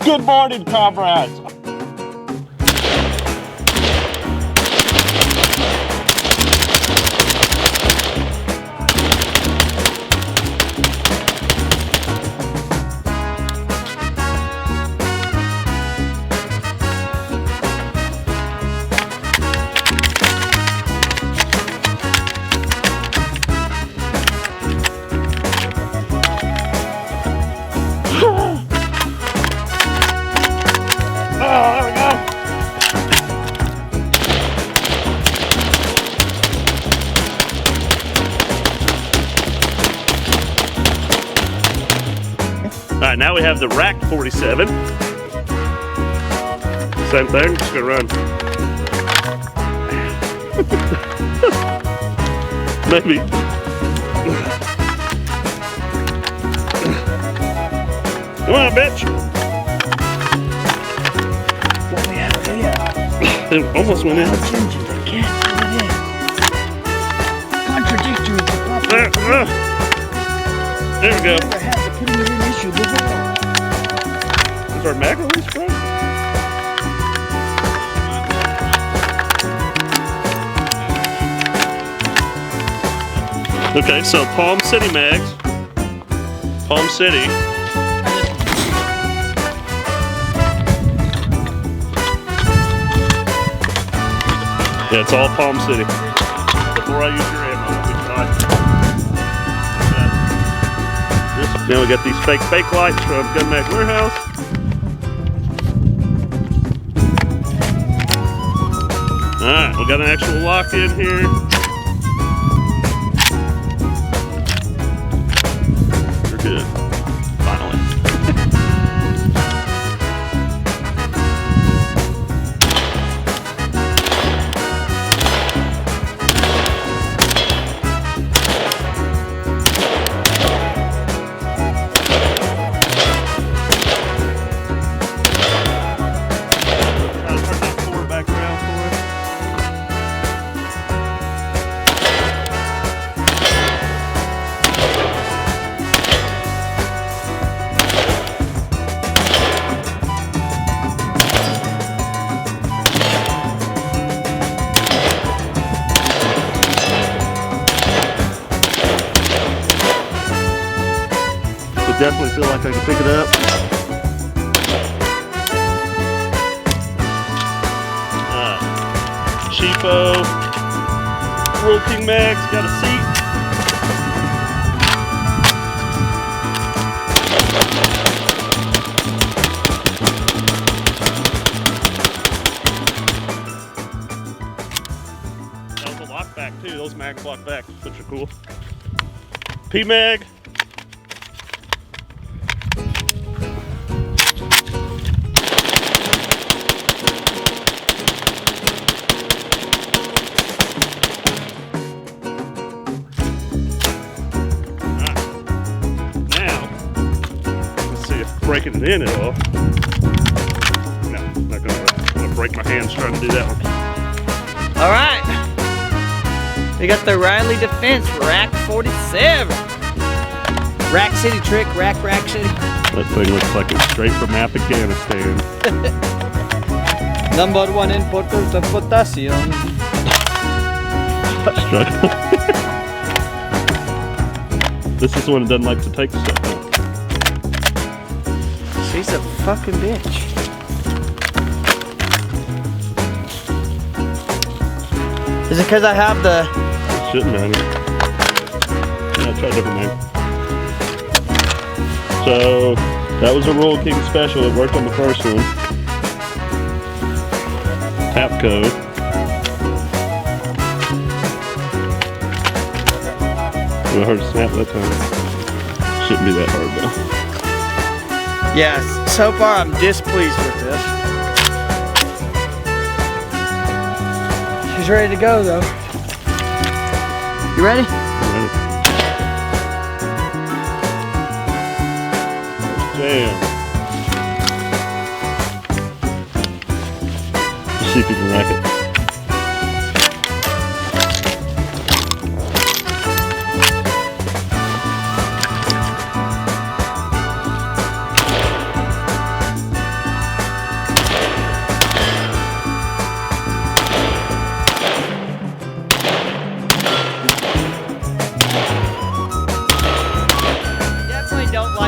Good morning, comrades. All right, now we have the RAK 47. Same thing, just gonna run. Maybe. Come on, bitch. What we have here? It almost went in. Ginger, they can't put it in. Contradictory to popular. There we go. Never had to put it in issue before. Is our mag release, bro? Okay, so Palm City mags. Palm City. Yeah, it's all Palm City. Before I use your ammo, let me try. Now we got these fake lights from Gun Mag Warehouse. Alright, we got an actual lock in here. We're good. Finally. Definitely feel like I can pick it up. Cheapo Roll King mags, got a seat. That was a lock back too. Those mags lock back, which are cool. P mag. Breaking it in at all. No, not gonna break my hands trying to do that one. All right, we got the Riley Defense RAK 47. RAK City trick, RAK City. That thing looks like it's straight from Afghanistan. Number one input is the potassium. Struggle. This is the one that doesn't like to take stuff out. She's a fucking bitch. Is it because I have the... It shouldn't matter. Yeah, try a different name. So, that was a Roll King special. It worked on the first one. Tap code. I heard it snap that time. Shouldn't be that hard though. Yes, so far I'm displeased with this. She's ready to go though. You ready? I'm ready. Damn. Let's see if you can rack it.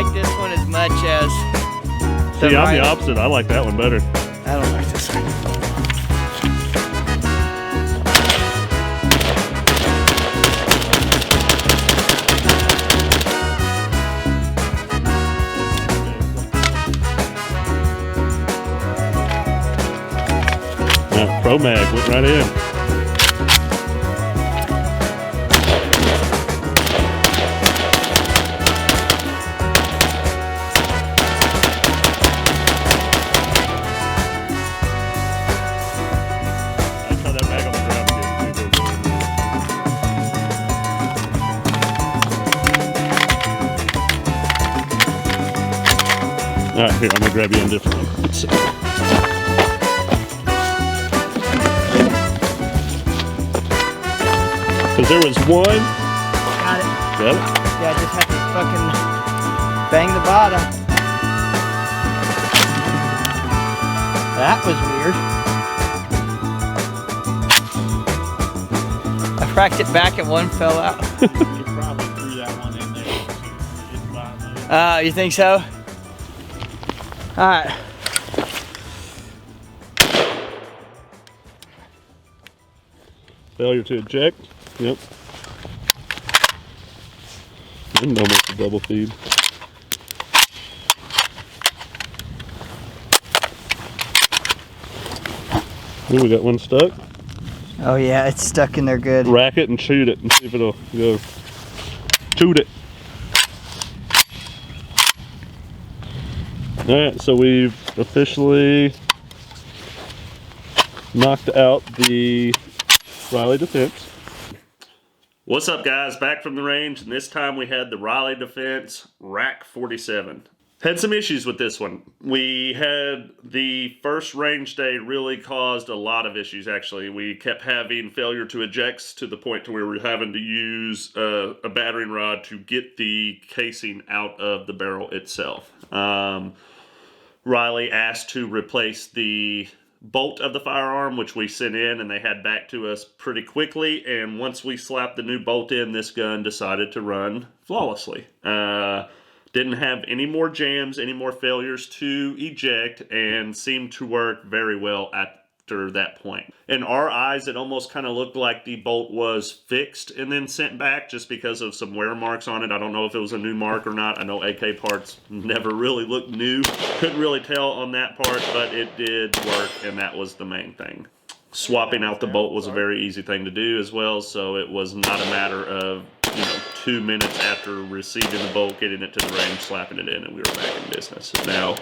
like this one as much as See, I'm the Riley. opposite. I like that one better. I don't like this one. Pro mag went right in. I saw that mag on the ground again. All right, here, I'm gonna grab you on different one. So. Because there was one. Got it. Got it? Yeah, I just have to fucking bang the bottom. That was weird. I fracked it back and one fell out. You probably threw that one in there. You think so? Alright. Failure to eject. Yep. And almost a double feed. Ooh, we got one stuck. Oh yeah, it's stuck in there good. Rack it and shoot it and see if it'll go. Shoot it. Alright, so we've officially knocked out the Riley Defense. What's up, guys? Back from the range, and this time we had the Riley Defense RAK 47. Had some issues with this one. We had the first range day really caused a lot of issues, actually. We kept having failure to ejects to the point to where we were having to use a battering rod to get the casing out of the barrel itself. Riley asked to replace the bolt of the firearm, which we sent in, and they had back to us pretty quickly. And once we slapped the new bolt in, this gun decided to run flawlessly. Didn't have any more jams, any more failures to eject, and seemed to work very well after that point. In our eyes, it almost kind of looked like the bolt was fixed and then sent back just because of some wear marks on it. I don't know if it was a new mark or not. I know AK parts never really look new. Couldn't really tell on that part, but it did work, and that was the main thing. Swapping out the bolt was a very easy thing to do as well, so it was not a matter of 2 minutes after receiving the bolt, getting it to the range, slapping it in, and we were back in business. Now,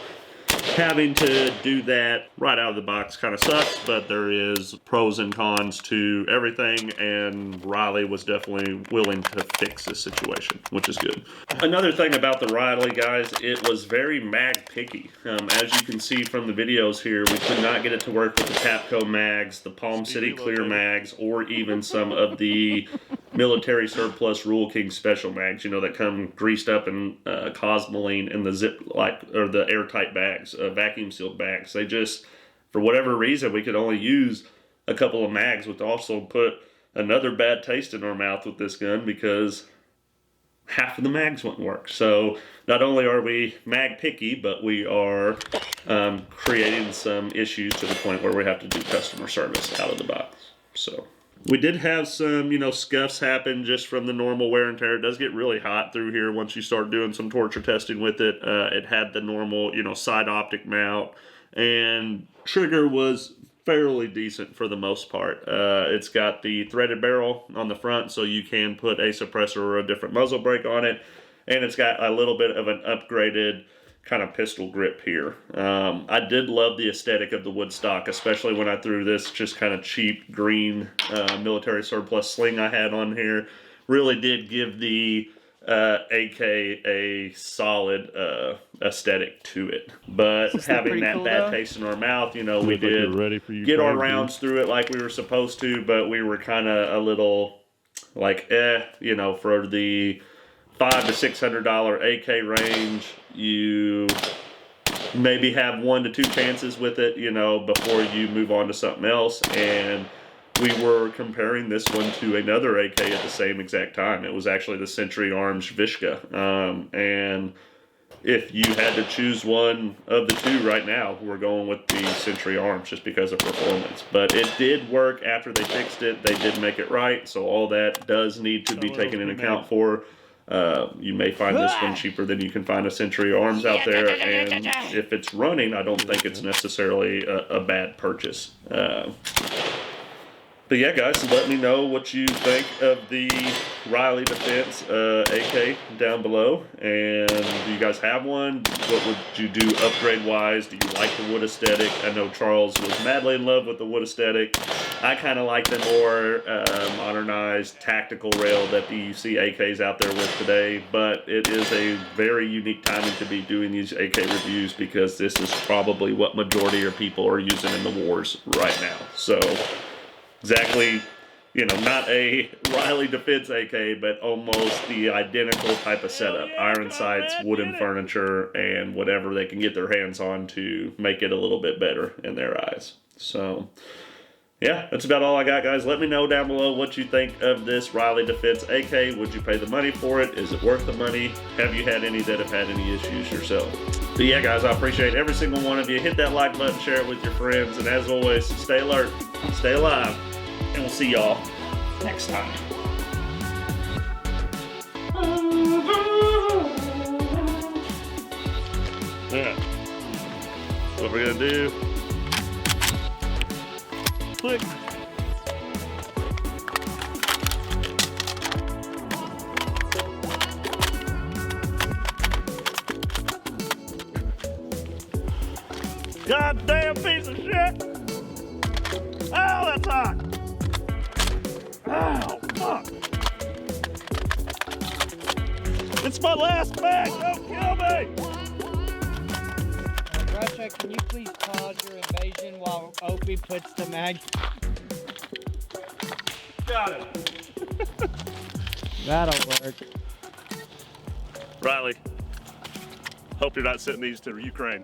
having to do that right out of the box kind of sucks, but there is pros and cons to everything, and Riley was definitely willing to fix this situation, which is good. Another thing about the Riley, guys, it was very mag picky. As you can see from the videos here, we could not get it to work with the Tapco mags, the Palm City Clear mags, or even some of the military surplus Rule King special mags, that come greased up in Cosmoline in the or the airtight bags, vacuum sealed bags. They just, for whatever reason, we could only use a couple of mags, which also put another bad taste in our mouth with this gun because half of the mags wouldn't work. So not only are we mag picky, but we are creating some issues to the point where we have to do customer service out of the box. So we did have some, scuffs happen just from the normal wear and tear. It does get really hot through here once you start doing some torture testing with it. It had the normal, side optic mount, and trigger was fairly decent for the most part. It's got the threaded barrel on the front, so you can put a suppressor or a different muzzle brake on it, and it's got a little bit of an upgraded kind of pistol grip here. I did love the aesthetic of the wood stock, especially when I threw this just kind of cheap green military surplus sling I had on here. Really did give the AK a solid aesthetic to it. But having that cool, bad though? taste in our mouth, we did get our rounds through it like we were supposed to, but we were kind of a little like, for the $500 to $600 AK range, you maybe have 1 to 2 chances with it, before you move on to something else. And we were comparing this one to another AK at the same exact time. It was actually the Sylvan Arms Vishka. And if you had to choose one of the two right now, we're going with the Century Arms just because of performance. But it did work after they fixed it. They did make it right, so all that does need to be taken into account for. You may find this one cheaper than you can find a Century Arms out there, and if it's running, I don't think it's necessarily a bad purchase. But yeah, guys, let me know what you think of the Riley Defense AK down below. And do you guys have one? What would you do upgrade-wise? Do you like the wood aesthetic? I know Charles was madly in love with the wood aesthetic. I kind of like the more modernized tactical rail that you see AKs out there with today. But it is a very unique timing to be doing these AK reviews because this is probably what majority of people are using in the wars right now. So exactly, you know, not a Riley Defense AK, but almost the identical type of setup. Iron sights, wooden furniture, and whatever they can get their hands on to make it a little bit better in their eyes. So, yeah, that's about all I got, guys. Let me know down below what you think of this Riley Defense AK. Would you pay the money for it? Is it worth the money? Have you had any that have had any issues yourself? But yeah, guys, I appreciate every single one of you. Hit that like button, share it with your friends, and as always, stay alert, stay alive, and we'll see y'all next time. Yeah. What we're gonna do? Click. Goddamn piece of shit! Oh, that's hot! Oh, fuck! It's my last mag! Don't kill me! Russia, can you please pause your invasion while Opie puts the mag? Got it! That'll work. Riley, hope you're not sending these to Ukraine.